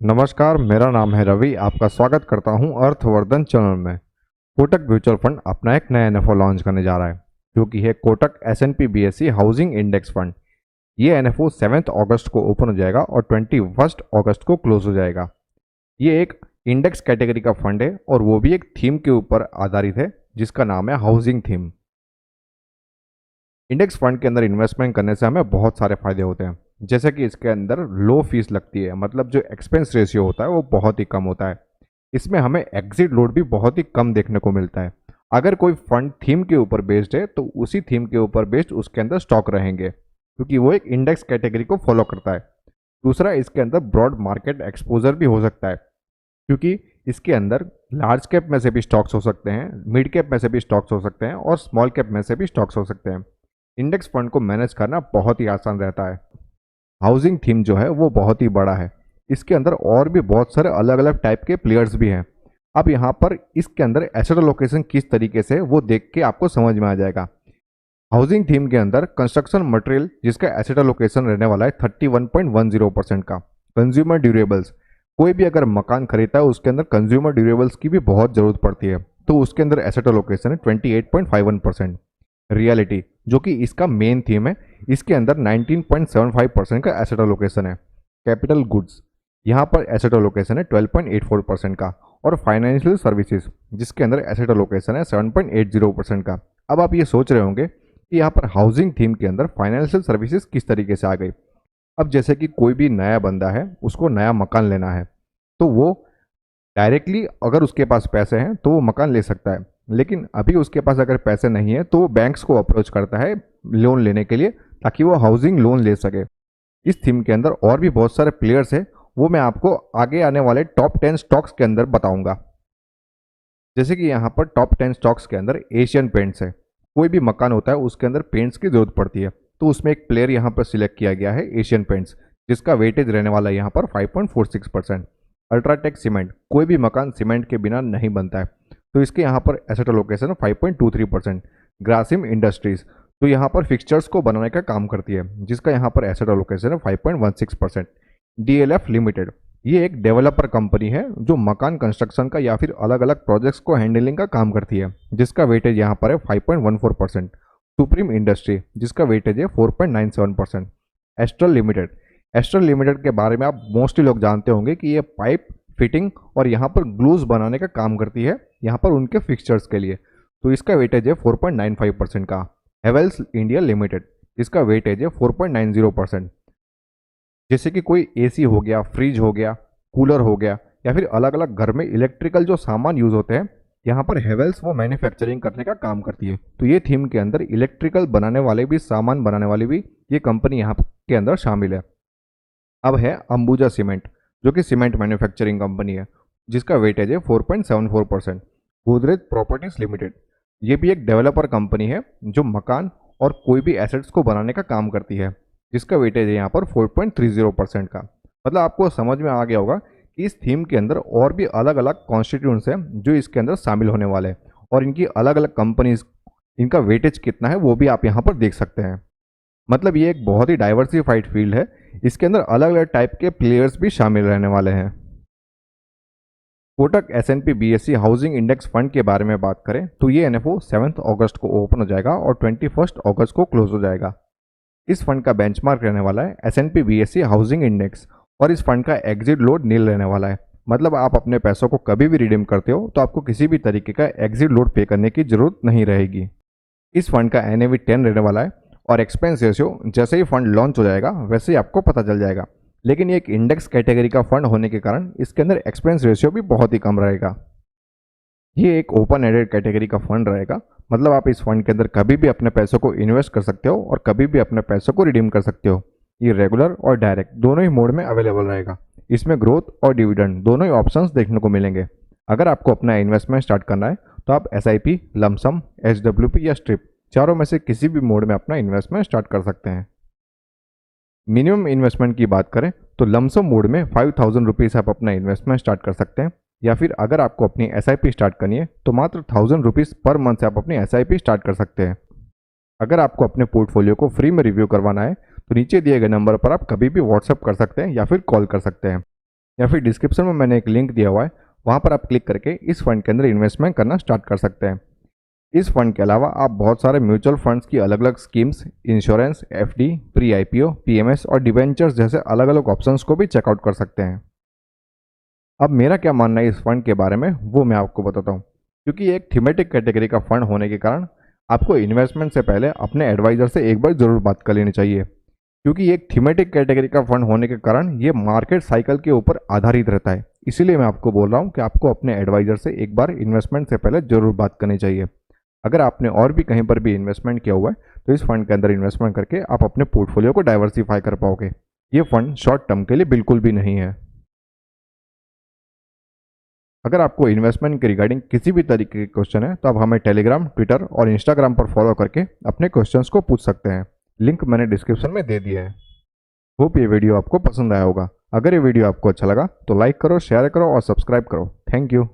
नमस्कार, मेरा नाम है रवि। आपका स्वागत करता हूं अर्थवर्धन चैनल में। कोटक म्यूचुअल फंड अपना एक नया एनएफओ लॉन्च करने जा रहा है, जो कि है Kotak S&P BSE housing index fund. ये एनएफओ 7 अगस्त को ओपन हो जाएगा और 21 अगस्त को क्लोज हो जाएगा। ये एक इंडेक्स कैटेगरी का फंड है और वो भी एक थीम के ऊपर आधारित है, जिसका नाम है हाउसिंग थीम। इंडेक्स फंड के अंदर इन्वेस्टमेंट करने से हमें बहुत सारे फायदे होते हैं, जैसे कि इसके अंदर लो फीस लगती है, मतलब जो एक्सपेंस रेशियो होता है वो बहुत ही कम होता है। इसमें हमें एग्जिट लोड भी बहुत ही कम देखने को मिलता है। अगर कोई फंड थीम के ऊपर बेस्ड है तो उसी थीम के ऊपर बेस्ड उसके अंदर स्टॉक रहेंगे, क्योंकि वो एक इंडेक्स कैटेगरी को फॉलो करता है। दूसरा, इसके अंदर ब्रॉड मार्केट एक्सपोजर भी हो सकता है, क्योंकि इसके अंदर लार्ज कैप में से भी स्टॉक्स हो सकते हैं, मिड कैप में से भी स्टॉक्स हो सकते हैं और स्मॉल कैप में से भी स्टॉक्स हो सकते हैं। इंडेक्स फंड को मैनेज करना बहुत ही आसान रहता है। हाउसिंग थीम जो है वो बहुत ही बड़ा है। इसके अंदर और भी बहुत सारे अलग अलग टाइप के प्लेयर्स भी हैं। अब यहाँ पर इसके अंदर एसेट लोकेशन किस तरीके से वो देख के आपको समझ में आ जाएगा। हाउसिंग थीम के अंदर कंस्ट्रक्शन मटेरियल जिसका एसेट लोकेशन रहने वाला है 31.10% का। कंज्यूमर ड्यूरेबल्स, कोई भी अगर मकान खरीदता है उसके अंदर कंज्यूमर ड्यूरेबल्स की भी बहुत ज़रूरत पड़ती है, तो उसके अंदर एसेट लोकेशन है 28.51%। रियलिटी, जो कि इसका मेन थीम है, इसके अंदर 19.75% का एसेट लोकेशन है। कैपिटल गुड्स, यहाँ पर एसेट लोकेशन है 12.84% का। और फाइनेंशियल सर्विसेज, जिसके अंदर एसेट लोकेशन है 7.80% का। अब आप ये सोच रहे होंगे कि यहाँ पर हाउसिंग थीम के अंदर फाइनेंशियल सर्विसेज किस तरीके से आ गई। अब जैसे कि कोई भी नया बंदा है, उसको नया मकान लेना है, तो वो डायरेक्टली अगर उसके पास पैसे हैं तो वो मकान ले सकता है। लेकिन अभी उसके पास अगर पैसे नहीं है तो वो बैंक्स को अप्रोच करता है लोन लेने के लिए, ताकि वो हाउसिंग लोन ले सके। इस थीम के अंदर और भी बहुत सारे प्लेयर्स हैं, वो मैं आपको आगे आने वाले टॉप 10 स्टॉक्स के अंदर बताऊंगा। जैसे कि यहाँ पर टॉप 10 स्टॉक्स के अंदर एशियन पेंट्स है। कोई भी मकान होता है उसके अंदर पेंट्स की जरूरत पड़ती है, तो उसमें एक प्लेयर यहाँ पर सिलेक्ट किया गया है एशियन पेंट्स, जिसका वेटेज रहने वाला है यहाँ पर 5.46%। अल्ट्राटेक सीमेंट, कोई भी मकान सीमेंट के बिना नहीं बनता है, तो इसके यहाँ पर एसेट लोकेशन 5.23%। ग्रासिम इंडस्ट्रीज, तो यहाँ पर फिक्सचर्स को बनाने का काम करती है, जिसका यहाँ पर एसेट लोकेशन है 5.16%। डीएलएफ लिमिटेड, ये एक डेवलपर कंपनी है जो मकान कंस्ट्रक्शन का या फिर अलग अलग प्रोजेक्ट्स को हैंडलिंग का काम करती है, जिसका वेटेज यहाँ पर है 5.14%। सुप्रीम इंडस्ट्री, जिसका वेटेज है 4.97%। एस्ट्रल लिमिटेड, एस्ट्रल लिमिटेड के बारे में आप मोस्टली लोग जानते होंगे कि ये पाइप फिटिंग और यहाँ पर ग्लूज बनाने का काम करती है, यहाँ पर उनके फिक्सचर्स के लिए, तो इसका वेटेज है 4.95% का। हेवेल्स इंडिया लिमिटेड, इसका वेटेज है 4.90%। जैसे कि कोई एसी हो गया, फ्रिज हो गया, कूलर हो गया, या फिर अलग अलग घर में इलेक्ट्रिकल जो सामान यूज़ होते हैं, यहाँ पर हेवेल्स वो मैन्युफैक्चरिंग करने का काम करती है, तो ये थीम के अंदर इलेक्ट्रिकल बनाने वाले भी, सामान बनाने वाली भी ये कंपनी यहाँ के अंदर शामिल है। अब है अंबुजा सीमेंट, जो कि सीमेंट मैन्युफैक्चरिंग कंपनी है, जिसका वेटेज है 4.74%। गोदरेज प्रॉपर्टीज लिमिटेड, ये भी एक डेवलपर कंपनी है जो मकान और कोई भी एसेट्स को बनाने का काम करती है, जिसका वेटेज है यहाँ पर 4.30% का। मतलब आपको समझ में आ गया होगा कि इस थीम के अंदर और भी अलग अलग कॉन्स्टिट्यूंट्स हैं जो इसके अंदर शामिल होने वाले हैं, और इनकी अलग अलग कंपनीज, इनका वेटेज कितना है वो भी आप यहाँ पर देख सकते हैं। मतलब ये एक बहुत ही डाइवर्सिफाइड फील्ड है, इसके अंदर अलग अलग टाइप के प्लेयर्स भी शामिल रहने वाले हैं। Kotak S&P BSE housing index fund के बारे में बात करें तो ये एनएफओ 7 अगस्त को ओपन हो जाएगा और 21 अगस्त को क्लोज हो जाएगा। इस फंड का बेंचमार्क रहने वाला है एसएनपी बीएसई हाउसिंग इंडेक्स, और इस फंड का एग्जिट लोड नील रहने वाला है। मतलब आप अपने पैसों को कभी भी रिडीम करते हो तो आपको किसी भी तरीके का एग्जिट लोड पे करने की जरूरत नहीं रहेगी। इस फंड का एनएवी 10 रहने वाला है, और एक्सपेंस रेशियो जैसे ही फंड लॉन्च हो जाएगा वैसे ही आपको पता चल जाएगा। लेकिन ये एक इंडेक्स कैटेगरी का फंड होने के कारण इसके अंदर एक्सपेंस रेशियो भी बहुत ही कम रहेगा। ये एक ओपन एडेड कैटेगरी का फंड रहेगा, मतलब आप इस फंड के अंदर कभी भी अपने पैसों को इन्वेस्ट कर सकते हो और कभी भी अपने पैसों को रिडीम कर सकते हो। ये रेगुलर और डायरेक्ट दोनों ही मोड में अवेलेबल रहेगा। इसमें ग्रोथ और डिविडेंड दोनों ही ऑप्शंस देखने को मिलेंगे। अगर आपको अपना इन्वेस्टमेंट स्टार्ट करना है तो आप SIP, लमसम, SWP या स्ट्रिप, चारों में से किसी भी मोड में अपना इन्वेस्टमेंट स्टार्ट कर सकते हैं। मिनिमम इन्वेस्टमेंट की बात करें तो लमसम मोड में 5000 रुपीज़ आप अपना इन्वेस्टमेंट स्टार्ट कर सकते हैं, या फिर अगर आपको अपनी SIP स्टार्ट करनी है तो मात्र 1000 रुपीज़ पर मंथ से आप अपनी SIP स्टार्ट कर सकते हैं। अगर आपको अपने पोर्टफोलियो को फ्री में रिव्यू करवाना है तो नीचे दिए गए नंबर पर आप कभी भी व्हाट्सअप कर सकते हैं या फिर कॉल कर सकते हैं। या फिर डिस्क्रिप्शन में मैंने एक लिंक दिया हुआ है, वहाँ पर आप क्लिक करके इस फंड के अंदर इन्वेस्टमेंट करना स्टार्ट कर सकते हैं। इस फंड के अलावा आप बहुत सारे म्यूचुअल फंड्स की अलग अलग schemes, insurance, FD, pre IPO, PMS और डिवेंचर्स जैसे अलग अलग ऑप्शंस को भी चेकआउट कर सकते हैं। अब मेरा क्या मानना है इस फंड के बारे में वो मैं आपको बताता हूँ। क्योंकि ये एक थीमेटिक कैटेगरी का फंड होने के कारण आपको इन्वेस्टमेंट से पहले अपने एडवाइज़र से एक बार ज़रूर बात कर लेनी चाहिए। क्योंकि ये एक थीमेटिक कैटेगरी का फंड होने के कारण ये मार्केट साइकिल के ऊपर आधारित रहता है। इसीलिए मैं आपको बोल रहा हूँ कि आपको अपने एडवाइज़र से एक बार इन्वेस्टमेंट से पहले ज़रूर बात करनी चाहिए। अगर आपने और भी कहीं पर भी इन्वेस्टमेंट किया हुआ है तो इस फंड के अंदर इन्वेस्टमेंट करके आप अपने पोर्टफोलियो को डाइवर्सिफाई कर पाओगे। ये फंड शॉर्ट टर्म के लिए बिल्कुल भी नहीं है। अगर आपको इन्वेस्टमेंट के रिगार्डिंग किसी भी तरीके के क्वेश्चन है तो आप हमें टेलीग्राम, ट्विटर और इंस्टाग्राम पर फॉलो करके अपने क्वेश्चंस को पूछ सकते हैं। लिंक मैंने डिस्क्रिप्शन में दे दिया है। होप ये वीडियो आपको पसंद आया होगा। अगर ये वीडियो आपको अच्छा लगा तो लाइक करो, शेयर करो और सब्सक्राइब करो। Thank you.